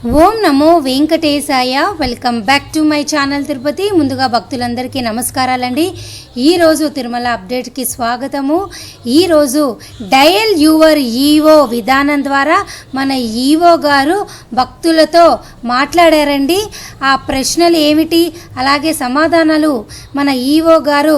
Om Namo Venkatesaya. Welcome back to my channel Tirupati. ముందుగా భక్తులందరికీ నమస్కారాలండి. ఈరోజు తిరుమల అప్డేట్కి స్వాగతము. ఈరోజు డయల్ యువర్ ఈవో విధానం ద్వారా మన ఈవో గారు భక్తులతో మాట్లాడారండి. ఆ ప్రశ్నలు ఏమిటి, అలాగే సమాధానాలు మన ఈవో గారు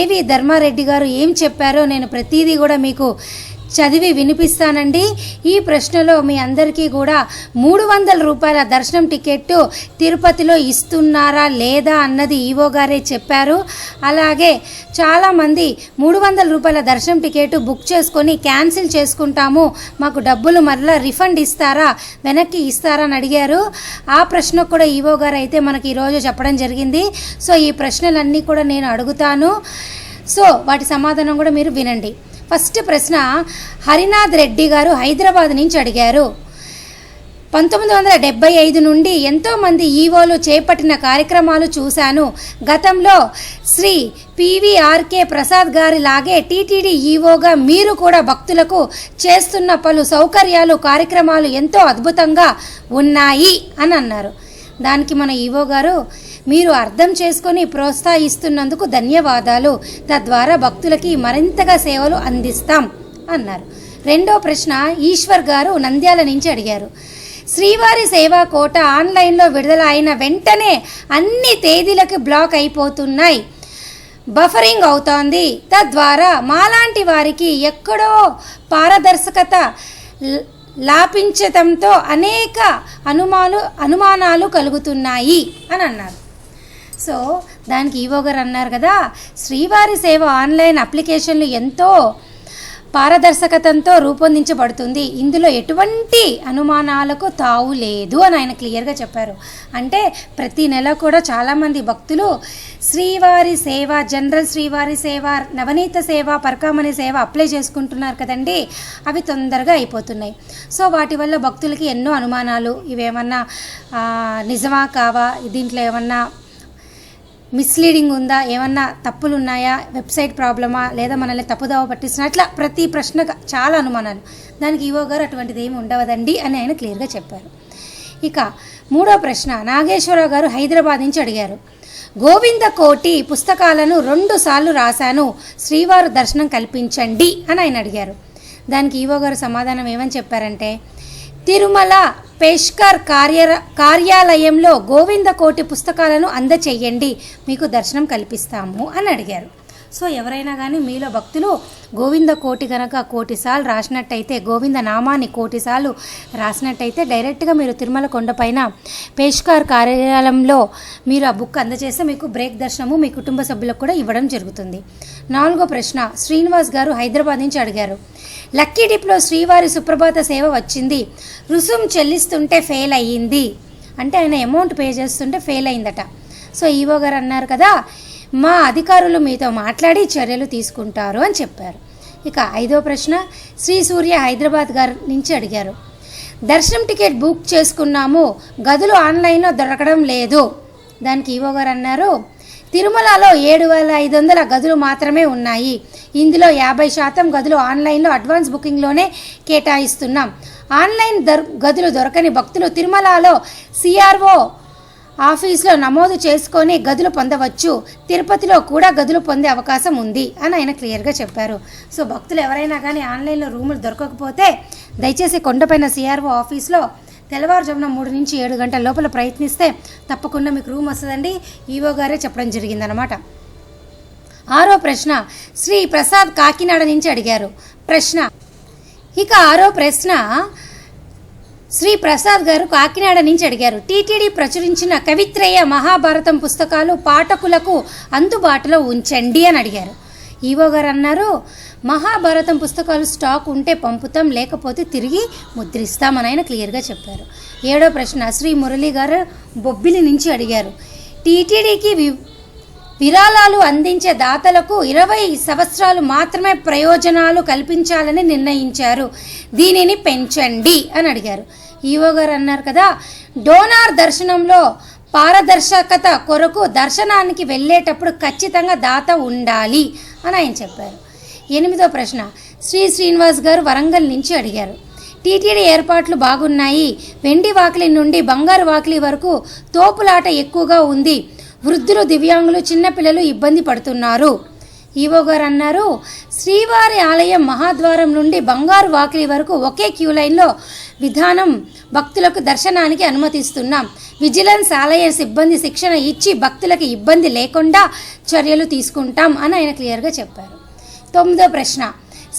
ఏవి ధర్మారెడ్డి గారు ఏం చెప్పారో నేను ప్రతిదీ కూడా మీకు చదివి వినిపిస్తానండి. ఈ ప్రశ్నలో మీ అందరికీ కూడా 300 రూపాయల దర్శనం టికెట్టు తిరుపతిలో ఇస్తున్నారా లేదా అన్నది ఈవో గారే చెప్పారు. అలాగే చాలామంది 300 రూపాయల దర్శనం టికెట్ బుక్ చేసుకొని క్యాన్సిల్ చేసుకుంటాము, మాకు డబ్బులు మరలా రిఫండ్ ఇస్తారా, వెనక్కి ఇస్తారా అని అడిగారు. ఆ ప్రశ్నకు కూడా ఈవో గారు అయితే మనకి ఈరోజు చెప్పడం జరిగింది. సో ఈ ప్రశ్నలన్నీ కూడా నేను అడుగుతాను. సో వాటి సమాధానం కూడా మీరు వినండి. ఫస్ట్ ప్రశ్న హరినాథ్ రెడ్డి గారు హైదరాబాద్ నుంచి అడిగారు. 1975 నుండి ఎంతోమంది ఈవోలు చేపట్టిన కార్యక్రమాలు చూశాను. గతంలో శ్రీ పివిఆర్కే ప్రసాద్ గారి లాగే టీటీడీ ఈవోగా మీరు కూడా భక్తులకు చేస్తున్న పలు సౌకర్యాలు కార్యక్రమాలు ఎంతో అద్భుతంగా ఉన్నాయి అని అన్నారు. దానికి మన ఈవో గారు, మీరు అర్థం చేసుకొని ప్రోత్సహిస్తున్నందుకు ధన్యవాదాలు, తద్వారా భక్తులకి మరింతగా సేవలు అందిస్తాం అన్నారు. రెండో ప్రశ్న ఈశ్వర్ గారు నంద్యాల నుంచి అడిగారు. శ్రీవారి సేవా కోట ఆన్లైన్లో విడుదల అయిన వెంటనే అన్ని తేదీలకు బ్లాక్ అయిపోతున్నాయి, బఫరింగ్ అవుతోంది. తద్వారా మాలాంటి వారికి ఎక్కడో పారదర్శకత లాపించటంతో అనేక అనుమానాలు కలుగుతున్నాయి అని అన్నారు. సో దానికి ఈవో గారు అన్నారు కదా, శ్రీవారి సేవ ఆన్లైన్ అప్లికేషన్లు ఎంతో పారదర్శకతంతో రూపొందించబడుతుంది, ఇందులో ఎటువంటి అనుమానాలకు తావు లేదు అని ఆయన క్లియర్గా చెప్పారు. అంటే ప్రతి నెల కూడా చాలామంది భక్తులు శ్రీవారి సేవ, జనరల్ శ్రీవారి సేవ, నవనీత సేవ, పరకామణి సేవ అప్లై చేసుకుంటున్నారు కదండి, అవి తొందరగా అయిపోతున్నాయి. సో వాటి వల్ల భక్తులకి ఎన్నో అనుమానాలు, ఇవేమన్నా నిజమా కావా, దీంట్లో ఏమన్నా మిస్లీడింగ్ ఉందా, ఏమన్నా తప్పులు ఉన్నాయా, వెబ్సైట్ ప్రాబ్లమా, లేదా మనల్ని తప్పుదావ పట్టిస్తున్నా, అట్లా ప్రతి ప్రశ్నకు చాలా అనుమానాలు. దానికి ఈవో గారు అటువంటిది ఏమి ఉండవదండి అని ఆయన క్లియర్గా చెప్పారు. ఇక మూడో ప్రశ్న నాగేశ్వరరావు గారు హైదరాబాద్ నుంచి అడిగారు. గోవింద కోటి పుస్తకాలను 2 సార్లు రాశాను, శ్రీవారు దర్శనం కల్పించండి అని ఆయన అడిగారు. దానికి ఈవో గారు సమాధానం ఏమని చెప్పారంటే, తిరుమల పేష్కర్ కార్యాలయంలో గోవింద కోటి పుస్తకాలను అందచేయండి, మీకు దర్శనం కల్పిస్తాము అని అడిగారు. సో ఎవరైనా కానీ మీలో భక్తులు గోవింద కోటి కనుక 1,000 సార్లు రాసినట్టయితే, గోవింద నామాన్ని 1,000 సార్లు రాసినట్టయితే డైరెక్ట్గా మీరు తిరుమల కొండపైన పేష్కర్ కార్యాలయంలో మీరు ఆ బుక్ అందజేస్తే మీకు బ్రేక్ దర్శనము మీ కుటుంబ సభ్యులకు కూడా ఇవ్వడం జరుగుతుంది. 4వ ప్రశ్న శ్రీనివాస్ గారు హైదరాబాద్ నుంచి అడిగారు. లక్కీ డిప్లో శ్రీవారి సుప్రభాత సేవ వచ్చింది, రుసుం చెల్లిస్తుంటే ఫెయిల్ అయ్యింది, అంటే ఆయన అమౌంట్ పే చేస్తుంటే ఫెయిల్ అయిందట. సో ఈవో గారు అన్నారు కదా, మా అధికారులు మీతో మాట్లాడి చర్యలు తీసుకుంటారు అని చెప్పారు. ఇక 5వ ప్రశ్న శ్రీ సూర్య హైదరాబాద్ గారి నుంచి అడిగారు. దర్శనం టికెట్ బుక్ చేసుకున్నాము, గదులు ఆన్లైన్లో దొరకడం లేదు. దానికి ఈవో గారు అన్నారు, తిరుమలలో 7,500 గదులు మాత్రమే ఉన్నాయి, ఇందులో 50% గదులు ఆన్లైన్లో అడ్వాన్స్ బుకింగ్లోనే కేటాయిస్తున్నాం. ఆన్లైన్ గదులు దొరకని భక్తులు తిరుమలలో సిఆర్ఓ ఆఫీస్లో నమోదు చేసుకొని గదులు పొందవచ్చు, తిరుపతిలో కూడా గదులు పొందే అవకాశం ఉంది అని ఆయన క్లియర్గా చెప్పారు. సో భక్తులు ఎవరైనా కానీ ఆన్లైన్లో రూములు దొరకకపోతే దయచేసి కొండపైన సిఆర్ఓ ఆఫీస్లో తెల్లవారుజామున 3 నుంచి 7 గంటల లోపల ప్రయత్నిస్తే తప్పకుండా మీకు రూమ్ వస్తుందండి. ఈవో గారే చెప్పడం జరిగిందనమాట. 6వ ప్రశ్న శ్రీ ప్రసాద్ కాకినాడ నుంచి అడిగారు. ఇక 6వ ప్రశ్న శ్రీ ప్రసాద్ గారు కాకినాడ నుంచి అడిగారు. టీటీడీ ప్రచురించిన కవిత్రయ మహాభారతం పుస్తకాలు పాఠకులకు అందుబాటులో ఉంచండి అని అడిగారు. ఈవో గారు అన్నారు, మహాభారతం పుస్తకాలు స్టాక్ ఉంటే పంపుతాం, లేకపోతే తిరిగి ముద్రిస్తామని ఆయన క్లియర్గా చెప్పారు. 7వ ప్రశ్న శ్రీ మురళి గారు బొబ్బిలి నుంచి అడిగారు. టీటీడీకి విరాళాలు అందించే దాతలకు 20 సంవత్సరాలు మాత్రమే ప్రయోజనాలు కల్పించాలని నిర్ణయించారు, దీనిని పెంచండి అని అడిగారు. ఈవో గారు అన్నారు కదా, డోనార్ దర్శనంలో పారదర్శకత కొరకు దర్శనానికి వెళ్ళేటప్పుడు ఖచ్చితంగా దాత ఉండాలి అని ఆయన చెప్పారు. 8వ ప్రశ్న శ్రీ శ్రీనివాస్ గారు వరంగల్ నుంచి అడిగారు. టీటీడీ ఏర్పాట్లు బాగున్నాయి. వెండి వాకిలి నుండి బంగారు వాకిలి వరకు తోపులాట ఎక్కువగా ఉంది. వృద్ధులు, దివ్యాంగులు, చిన్నపిల్లలు ఇబ్బంది పడుతున్నారు. ఈవో గారు అన్నారు, శ్రీవారి ఆలయం మహాద్వారం నుండి బంగారు వాకిలి వరకు ఒకే క్యూ లైన్లో విధానం భక్తులకు దర్శనానికి అనుమతిస్తున్నాం. విజిలెన్స్ ఆలయ సిబ్బంది శిక్షణ ఇచ్చి భక్తులకు ఇబ్బంది లేకుండా చర్యలు తీసుకుంటాం అని ఆయన క్లియర్గా చెప్పారు. 9వ ప్రశ్న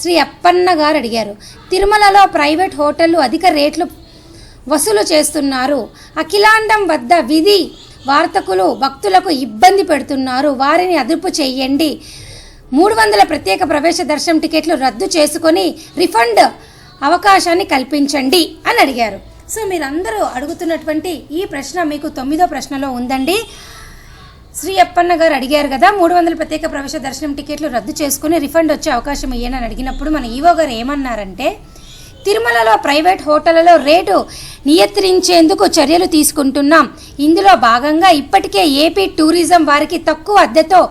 శ్రీ అప్పన్న గారు అడిగారు, తిరుమలలో ప్రైవేట్ హోటళ్లు అధిక రేట్లు వసూలు చేస్తున్నారు. అఖిలాండం వద్ద విధి వార్తకులు భక్తులకు ఇబ్బంది పెడుతున్నారు. వారిని అదుపు చేయండి. 300 ప్రత్యేక ప్రవేశ దర్శనం టికెట్లు రద్దు చేసుకొని రిఫండ్ అవకాశాన్ని కల్పించండి అని అడిగారు. సో మీరందరూ అడుగుతున్నటువంటి ఈ ప్రశ్న మీకు 9వ ప్రశ్నలో ఉందండి. శ్రీ అప్పన్న గారు అడిగారు కదా, 300 ప్రత్యేక ప్రవేశ దర్శనం టికెట్లు రద్దు చేసుకుని రిఫండ్ వచ్చే అవకాశం ఇయ్యనని అడిగినప్పుడు మన ఈవో గారు ఏమన్నారంటే, తిరుమలలో ప్రైవేట్ హోటళ్లలో రేటు నియంత్రించేందుకు చర్యలు తీసుకుంటున్నాం. ఇందులో భాగంగా ఇప్పటికే ఏపీ టూరిజం వారికి తక్కువ అద్దెతో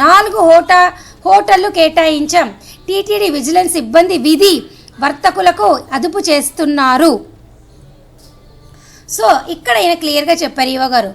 4 హోటళ్లు కేటాయించాం. టీటీడీ విజిలెన్స్ సిబ్బంది విధి వర్తకులకు అదుపు చేస్తున్నారు. సో ఇక్కడ ఈయన క్లియర్గా చెప్పారు ఈవో గారు,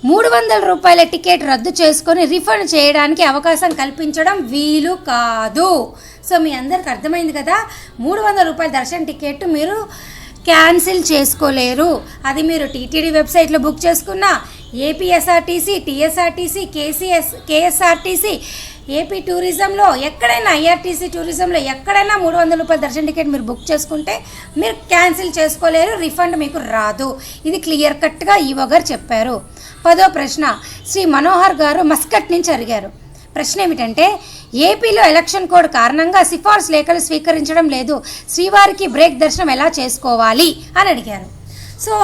300 రూపాయల టికెట్ రద్దు చేసుకొని రిఫండ్ చేయడానికి అవకాశం కల్పించడం వీలు కాదు. సో మీ అందరికి అర్థమైంది కదా, 300 రూపాయల దర్శన టికెట్ మీరు క్యాన్సిల్ చేసుకోలేరు. అది మీరు టీటీడీ వెబ్సైట్లో బుక్ చేసుకున్నా, ఏపీఎస్ఆర్టీసీ, టీఎస్ఆర్టీసీ, కేఎస్ఆర్టీసీ, ఏపీ టూరిజంలో ఎక్కడైనా, ఐఆర్టీసీ టూరిజంలో ఎక్కడైనా 300 రూపాయల దర్శన టికెట్ మీరు బుక్ చేసుకుంటే మీరు క్యాన్సిల్ చేసుకోలేరు, రిఫండ్ మీకు రాదు. ఇది క్లియర్ కట్గా ఈవో గారు చెప్పారు. 10వ ప్రశ్న శ్రీ మనోహర్ గారు మస్కట్ నుంచి అడిగారు. ప్రశ్న ఏమిటంటే, ఏపీలో ఎలక్షన్ కోడ్ కారణంగా సిఫార్సు లేఖలు స్వీకరించడం లేదు. శ్రీవారికి బ్రేక్ దర్శనం ఎలా చేసుకోవాలి అని అడిగారు. సో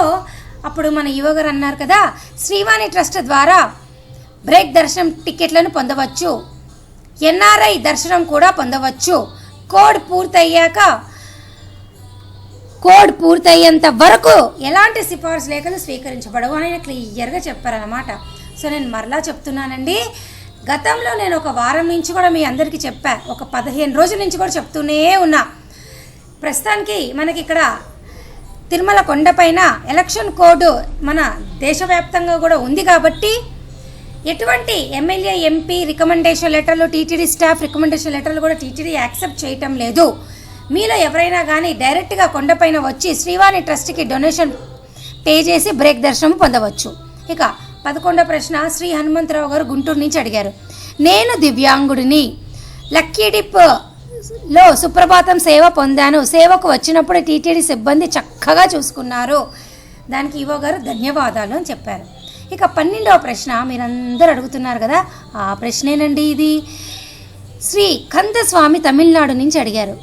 అప్పుడు మన ఈవో గారు అన్నారు కదా, శ్రీవాణి ట్రస్ట్ ద్వారా బ్రేక్ దర్శనం టికెట్లను పొందవచ్చు, ఎన్ఆర్ఐ దర్శనం కూడా పొందవచ్చు. కోడ్ పూర్తయ్యేంత వరకు ఎలాంటి సిఫార్సు లేఖలు స్వీకరించబడవు అని క్లియర్గా చెప్పారన్నమాట. సో నేను మరలా చెప్తున్నానండి, గతంలో నేను ఒక వారం నుంచి కూడా మీ అందరికీ చెప్పా, ఒక 15 రోజుల నుంచి కూడా చెప్తూనే ఉన్నా. ప్రస్తుతానికి మనకి ఇక్కడ తిరుమల కొండపైన ఎలక్షన్ కోడ్ మన దేశవ్యాప్తంగా కూడా ఉంది కాబట్టి ఎటువంటి ఎమ్మెల్యే, ఎంపీ రికమెండేషన్ లెటర్లు, టీటీడీ స్టాఫ్ రికమెండేషన్ లెటర్లు కూడా టీటీడీ యాక్సెప్ట్ చేయటం లేదు. మీలో ఎవరైనా కానీ డైరెక్ట్గా కొండపైన వచ్చి శ్రీవాణి ట్రస్ట్కి డొనేషన్ పే చేసి బ్రేక్ దర్శనం పొందవచ్చు. ఇక 11వ ప్రశ్న శ్రీ హనుమంతరావు గారు గుంటూరు నుంచి అడిగారు, నేను దివ్యాంగుడిని, లక్కీ డిప్లో సుప్రభాతం సేవ పొందాను. సేవకు వచ్చినప్పుడు టీటీడీ సిబ్బంది చక్కగా చూసుకున్నారు. దానికి ఈవో గారు ధన్యవాదాలు అని చెప్పారు. ఇక 12వ ప్రశ్న మీరందరూ అడుగుతున్నారు కదా, ఆ ప్రశ్నేనండి ఇది. శ్రీ కందస్వామి తమిళనాడు నుంచి అడిగారు,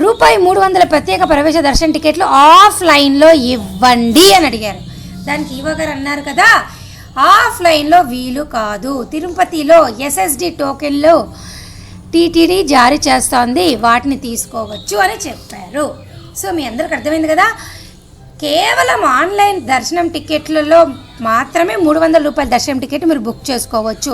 రూపాయి 300 ప్రత్యేక ప్రవేశ దర్శన టికెట్లు ఆఫ్లైన్లో ఇవ్వండి అని అడిగారు. దానికి ఈవో గారు అన్నారు కదా, ఆఫ్లైన్లో వీలు కాదు. తిరుపతిలో ఎస్ఎస్డి టోకెన్లు టీటీడీ జారీ చేస్తోంది, వాటిని తీసుకోవచ్చు అని చెప్పారు. సో మీ అందరికి అర్థమైంది కదా, కేవలం ఆన్లైన్ దర్శనం టికెట్లలో మాత్రమే 300 రూపాయల దర్శనం టికెట్ మీరు బుక్ చేసుకోవచ్చు.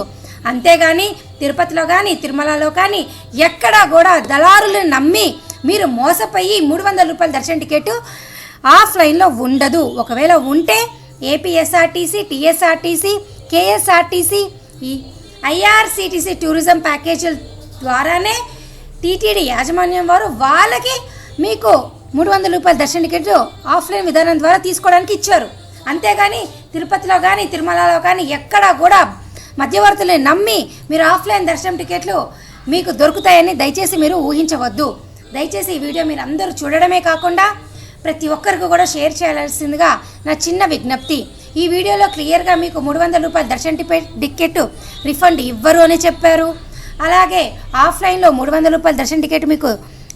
అంతేగాని తిరుపతిలో కానీ తిరుమలలో కానీ ఎక్కడా కూడా దళారులను నమ్మి మీరు మోసపోయి 300 రూపాయల దర్శనం టికెట్ ఆఫ్లైన్లో ఉండదు. ఒకవేళ ఉంటే ఏపీఎస్ఆర్టీసీ, టీఎస్ఆర్టీసీ, కేఎస్ఆర్టీసీ, ఈ ఐఆర్సీటీసీ టూరిజం ప్యాకేజీల ద్వారానే టీటీడీ యాజమాన్యం వారు వాళ్ళకి మీకు 300 రూపాయల దర్శన టికెట్ ఆఫ్లైన్ విధానం ద్వారా తీసుకోవడానికి ఇచ్చారు. అంతేగాని తిరుపతిలో కానీ తిరుమలలో కానీ ఎక్కడా కూడా మధ్యవర్తులను నమ్మి మీరు ఆఫ్లైన్ దర్శనం టికెట్లు మీకు దొరుకుతాయని దయచేసి మీరు ఊహించవద్దు. దయచేసి ఈ వీడియో మీరు అందరూ చూడడమే కాకుండా ప్రతి ఒక్కరికి కూడా షేర్ చేయాల్సిందిగా నా చిన్న విజ్ఞప్తి. ఈ వీడియోలో క్లియర్గా మీకు 300 రూపాయల దర్శన టికెట్ రిఫండ్ ఇవ్వరు అని చెప్పారు. అలాగే ఆఫ్లైన్లో 300 రూపాయల దర్శన టికెట్ మీకు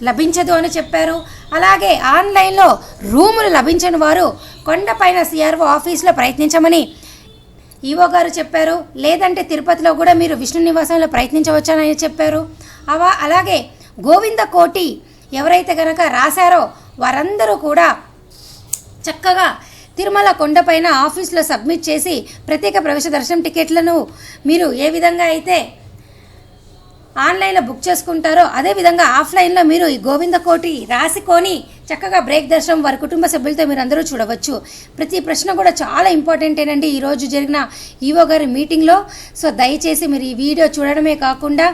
లభించదు అని చెప్పారు. అలాగే ఆన్లైన్లో రూములు లభించని వారు కొండపైన సిఆర్ఓ ఆఫీస్లో ప్రయత్నించమని ఈవో గారు చెప్పారు. లేదంటే తిరుపతిలో కూడా మీరు విష్ణు నివాసంలో ప్రయత్నించవచ్చని చెప్పారు. అలాగే గోవింద కోటి ఎవరైతే కనుక రాశారో వారందరూ కూడా చక్కగా తిరుమల కొండపైన ఆఫీస్లో సబ్మిట్ చేసి ప్రత్యేక ప్రవేశ దర్శనం టికెట్లను మీరు ఏ విధంగా అయితే ఆన్లైన్లో బుక్ చేసుకుంటారో అదేవిధంగా ఆఫ్లైన్లో మీరు ఈ గోవింద కోటి రాసికొని చక్కగా బ్రేక్ దర్శనం వారి కుటుంబ సభ్యులతో మీరు అందరూ చూడవచ్చు. ప్రతి ప్రశ్న కూడా చాలా ఇంపార్టెంటేనండి ఈరోజు జరిగిన ఈవో గారి మీటింగ్లో. సో దయచేసి మీరు ఈ వీడియో చూడడమే కాకుండా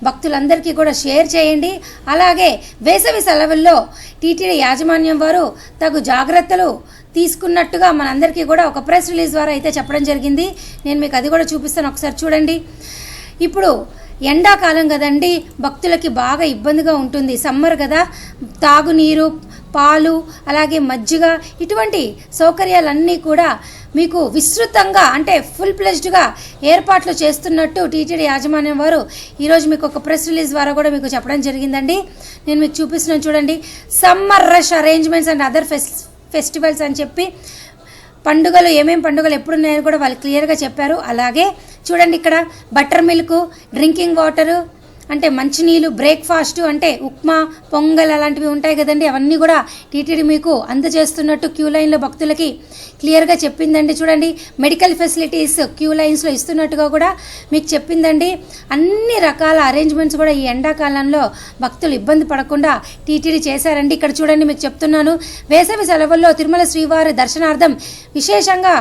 భక్తులందరికీ కూడా షేర్ చేయండి. అలాగే వేసవి సెలవుల్లో టీటీడీ యాజమాన్యం వారు తగు జాగ్రత్తలు తీసుకున్నట్టుగా మనందరికీ కూడా ఒక ప్రెస్ రిలీజ్ ద్వారా అయితే చెప్పడం జరిగింది. నేను మీకు అది కూడా చూపిస్తాను, ఒకసారి చూడండి. ఇప్పుడు ఎండాకాలం కదండి, భక్తులకి బాగా ఇబ్బందిగా ఉంటుంది. సమ్మర్ కదా, తాగునీరు, పాలు, అలాగే మజ్జిగ ఇటువంటి సౌకర్యాలన్నీ కూడా మీకు విస్తృతంగా అంటే ఫుల్ ప్లెజ్డ్గా ఏర్పాట్లు చేస్తున్నట్టు టీటీడీ యాజమాన్యం వారు ఈరోజు మీకు ఒక ప్రెస్ రిలీజ్ ద్వారా కూడా మీకు చెప్పడం జరిగిందండి. నేను మీకు చూపిస్తున్నాను చూడండి. Summer rush arrangements and other festivals అని చెప్పి పండుగలు ఏమేమి పండుగలు ఎప్పుడున్నాయో కూడా వాళ్ళు క్లియర్గా చెప్పారు. అలాగే చూడండి ఇక్కడ బటర్ మిల్క్, డ్రింకింగ్ వాటరు అంటే మంచినీళ్ళు, బ్రేక్ఫాస్ట్ అంటే ఉప్మా, పొంగల్ అలాంటివి ఉంటాయి కదండి, అవన్నీ కూడా టీటీడీ మీకు అందజేస్తున్నట్టు క్యూ లైన్లో భక్తులకి క్లియర్గా చెప్పిందండి. చూడండి మెడికల్ ఫెసిలిటీస్ క్యూ లైన్స్లో ఇస్తున్నట్టుగా కూడా మీకు చెప్పిందండి. అన్ని రకాల అరేంజ్మెంట్స్ కూడా ఈ ఎండాకాలంలో భక్తులు ఇబ్బంది పడకుండా టీటీడీ చేశారండి. ఇక్కడ చూడండి మీకు చెప్తున్నాను, వేసవి సెలవుల్లో తిరుమల శ్రీవారి దర్శనార్థం విశేషంగా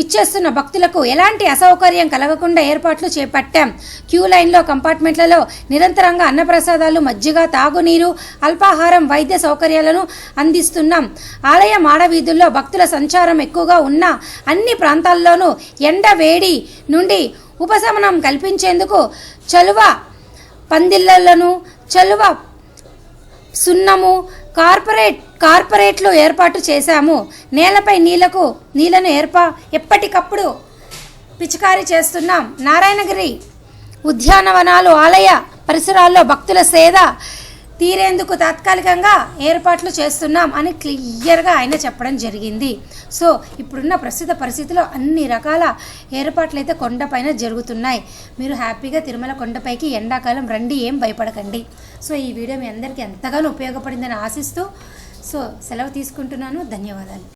ఇచ్చేస్తున్న భక్తులకు ఎలాంటి అసౌకర్యం కలగకుండా ఏర్పాట్లు చేపట్టాం. క్యూ లైన్లో కంపార్ట్మెంట్లలో నిరంతరంగా అన్నప్రసాదాలు, మజ్జిగ, తాగునీరు, అల్పాహారం, వైద్య సౌకర్యాలను అందిస్తున్నాం. ఆలయ మాడవీధుల్లో భక్తుల సంచారం ఎక్కువగా ఉన్న అన్ని ప్రాంతాల్లోనూ ఎండ వేడి నుండి ఉపశమనం కల్పించేందుకు చలువ పందిళ్లను, చలువ సున్నము, కార్పొరేట్లు ఏర్పాటు చేశాము. నేలపై నీళ్లను ఎప్పటికప్పుడు పిచికారీ చేస్తున్నాం. నారాయణగిరి ఉద్యానవనాలు, ఆలయ పరిసరాల్లో భక్తుల సేద తీరేందుకు తాత్కాలికంగా ఏర్పాట్లు చేస్తున్నాం అని క్లియర్గా ఆయన చెప్పడం జరిగింది. సో ఇప్పుడున్న ప్రస్తుత పరిస్థితిలో అన్ని రకాల ఏర్పాట్లు అయితే కొండపైన జరుగుతున్నాయి. మీరు హ్యాపీగా తిరుమల కొండపైకి ఎండాకాలం రండి, ఏం భయపడకండి. సో ఈ వీడియో మీ అందరికీ ఎంతగానో ఉపయోగపడిందని ఆశిస్తూ సో సెలవు తీసుకుంటున్నాను. ధన్యవాదాలు.